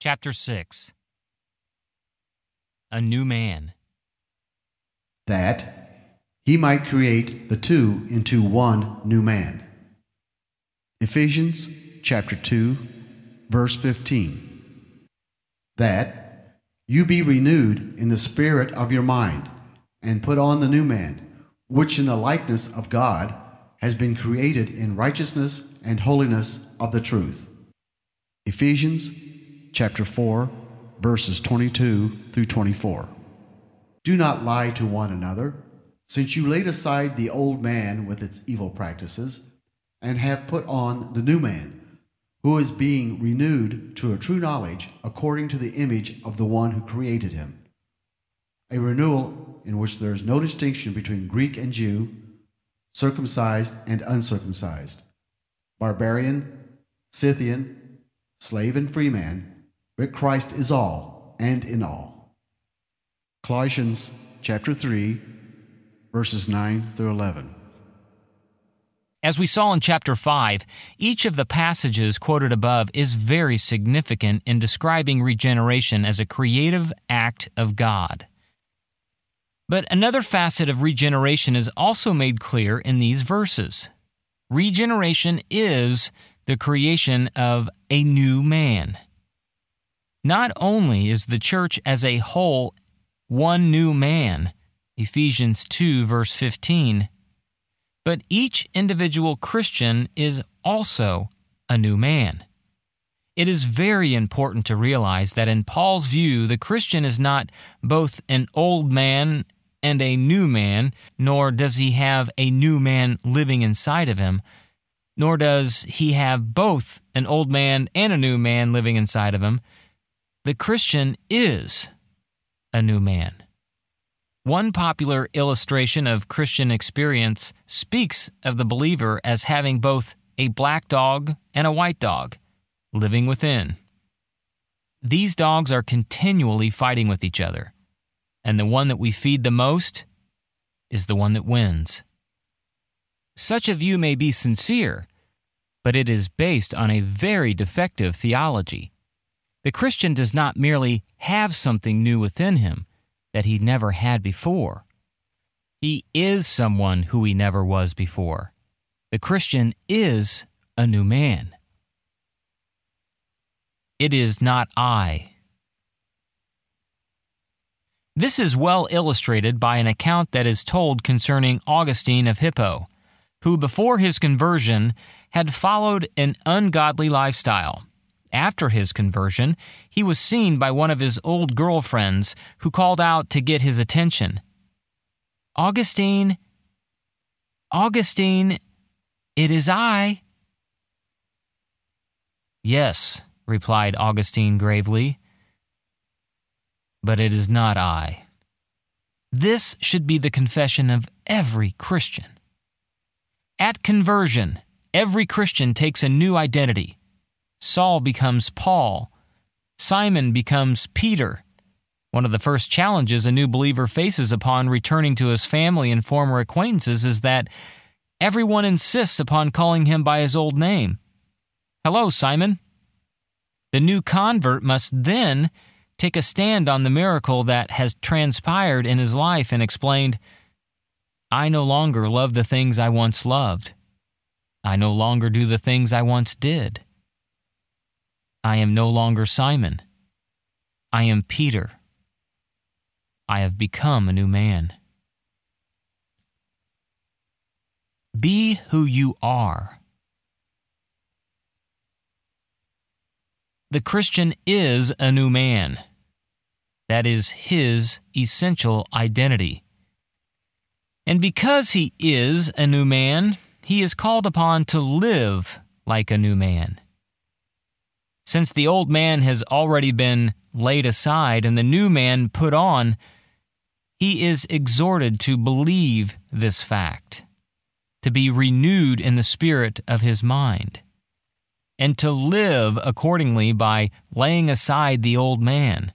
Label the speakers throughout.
Speaker 1: Chapter 6. A New Man.
Speaker 2: That he might create the two into one new man. Ephesians chapter 2, verse 15. That you be renewed in the spirit of your mind, and put on the new man, which in the likeness of God has been created in righteousness and holiness of the truth. Ephesians chapter 4, verses 22 through 24. Do not lie to one another, since you laid aside the old man with its evil practices, and have put on the new man, who is being renewed to a true knowledge according to the image of the one who created him. A renewal in which there is no distinction between Greek and Jew, circumcised and uncircumcised, barbarian, Scythian, slave and free man, but Christ is all and in all. Colossians chapter 3, verses 9 through 11.
Speaker 1: As we saw in chapter 5, each of the passages quoted above is very significant in describing regeneration as a creative act of God. But another facet of regeneration is also made clear in these verses. Regeneration is the creation of a new man. Not only is the church as a whole one new man, Ephesians 2, verse 15, but each individual Christian is also a new man. It is very important to realize that in Paul's view, the Christian is not both an old man and a new man, nor does he have a new man living inside of him, nor does he have both an old man and a new man living inside of him. The Christian is a new man. One popular illustration of Christian experience speaks of the believer as having both a black dog and a white dog living within. These dogs are continually fighting with each other, and the one that we feed the most is the one that wins. Such a view may be sincere, but it is based on a very defective theology. The Christian does not merely have something new within him that he never had before. He is someone who he never was before. The Christian is a new man. It is not I. This is well illustrated by an account that is told concerning Augustine of Hippo, who before his conversion had followed an ungodly lifestyle. After his conversion, he was seen by one of his old girlfriends who called out to get his attention. Augustine, it is I." "Yes," replied Augustine gravely, "but it is not I." This should be the confession of every Christian. At conversion, every Christian takes a new identity. Saul becomes Paul. Simon becomes Peter. One of the first challenges a new believer faces upon returning to his family and former acquaintances is that everyone insists upon calling him by his old name. "Hello, Simon." The new convert must then take a stand on the miracle that has transpired in his life and explained, "I no longer love the things I once loved. I no longer do the things I once did. I am no longer Simon. I am Peter. I have become a new man." Be who you are. The Christian is a new man. That is his essential identity. And because he is a new man, he is called upon to live like a new man. Since the old man has already been laid aside and the new man put on, he is exhorted to believe this fact, to be renewed in the spirit of his mind, and to live accordingly by laying aside the old man.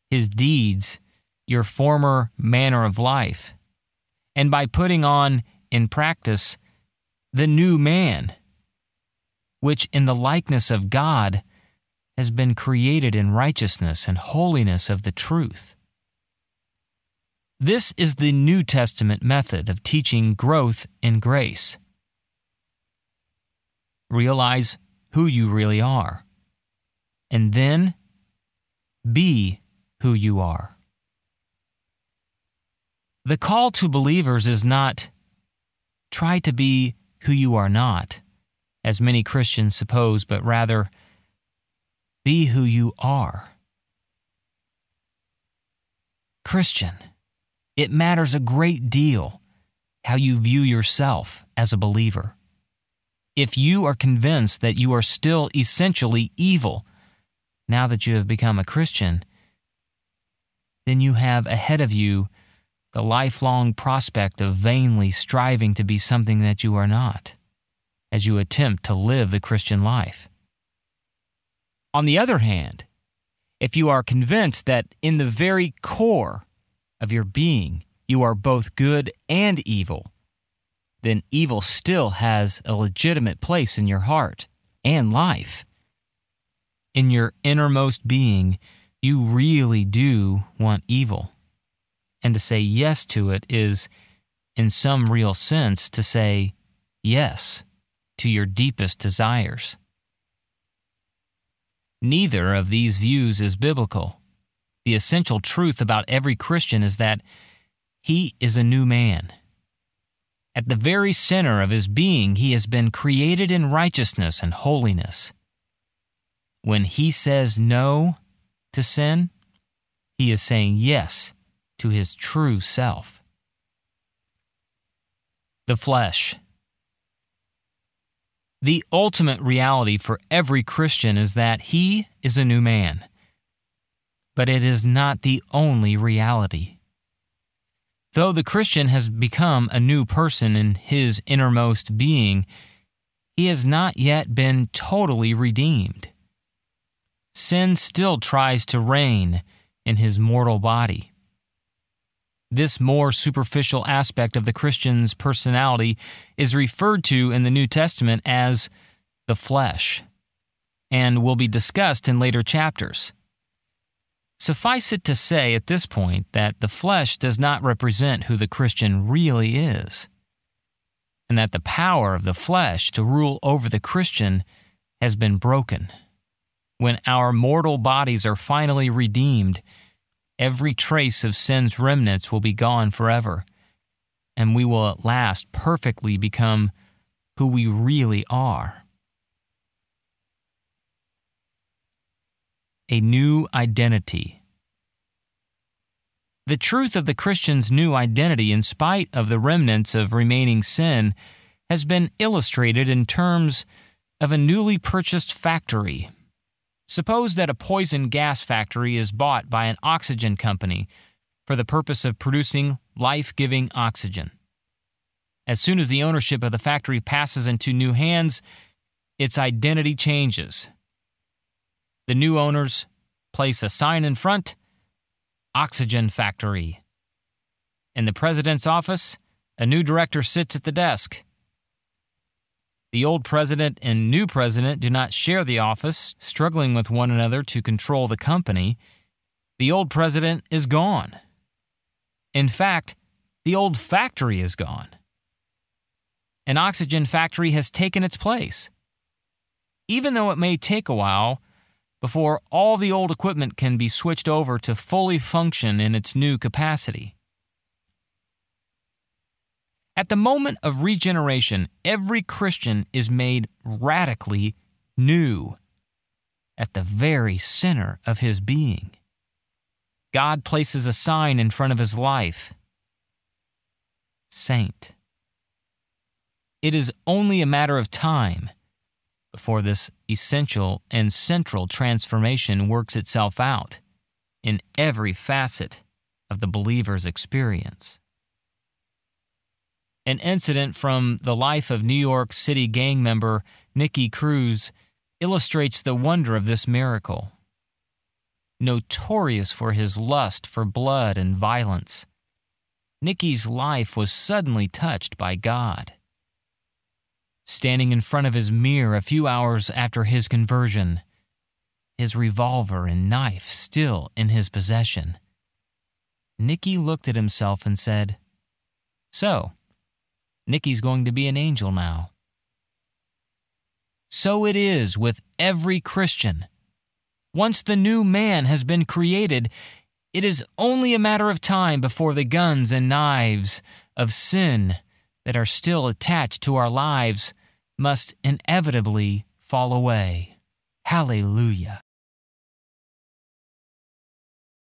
Speaker 1: His deeds, your former manner of life, and by putting on in practice the new man, which in the likeness of God has been created in righteousness and holiness of the truth. This is the New Testament method of teaching growth in grace. Realize who you really are, and then be who you are. The call to believers is not, try to be who you are not, as many Christians suppose, but rather, be who you are. Christian, it matters a great deal how you view yourself as a believer. If you are convinced that you are still essentially evil now that you have become a Christian, then you have ahead of you the lifelong prospect of vainly striving to be something that you are not, as you attempt to live the Christian life. On the other hand, if you are convinced that in the very core of your being you are both good and evil, then evil still has a legitimate place in your heart and life. In your innermost being, you really do want evil. And to say yes to it is, in some real sense, to say yes to your deepest desires. Neither of these views is biblical. The essential truth about every Christian is that he is a new man. At the very center of his being, he has been created in righteousness and holiness. When he says no to sin, he is saying yes to his true self. The flesh. The ultimate reality for every Christian is that he is a new man. But it is not the only reality. Though the Christian has become a new person in his innermost being, he has not yet been totally redeemed. Sin still tries to reign in his mortal body. This more superficial aspect of the Christian's personality is referred to in the New Testament as the flesh, and will be discussed in later chapters. Suffice it to say at this point that the flesh does not represent who the Christian really is, and that the power of the flesh to rule over the Christian has been broken. When our mortal bodies are finally redeemed, every trace of sin's remnants will be gone forever, and we will at last perfectly become who we really are. A new identity. The truth of the Christian's new identity, in spite of the remnants of remaining sin, has been illustrated in terms of a newly purchased factory. Suppose that a poison gas factory is bought by an oxygen company for the purpose of producing life-giving oxygen. As soon as the ownership of the factory passes into new hands, its identity changes. The new owners place a sign in front, Oxygen Factory. In the president's office, a new director sits at the desk. The old president and new president do not share the office, struggling with one another to control the company. The old president is gone. In fact, the old factory is gone. An oxygen factory has taken its place. Even though it may take a while before all the old equipment can be switched over to fully function in its new capacity. At the moment of regeneration, every Christian is made radically new at the very center of his being. God places a sign in front of his life. Saint. It is only a matter of time before this essential and central transformation works itself out in every facet of the believer's experience. An incident from the life of New York City gang member Nicky Cruz illustrates the wonder of this miracle. Notorious for his lust for blood and violence, Nicky's life was suddenly touched by God. Standing in front of his mirror a few hours after his conversion, his revolver and knife still in his possession. Nicky looked at himself and said, "So, Nicky's going to be an angel now." So it is with every Christian. Once the new man has been created, it is only a matter of time before the guns and knives of sin that are still attached to our lives must inevitably fall away. Hallelujah.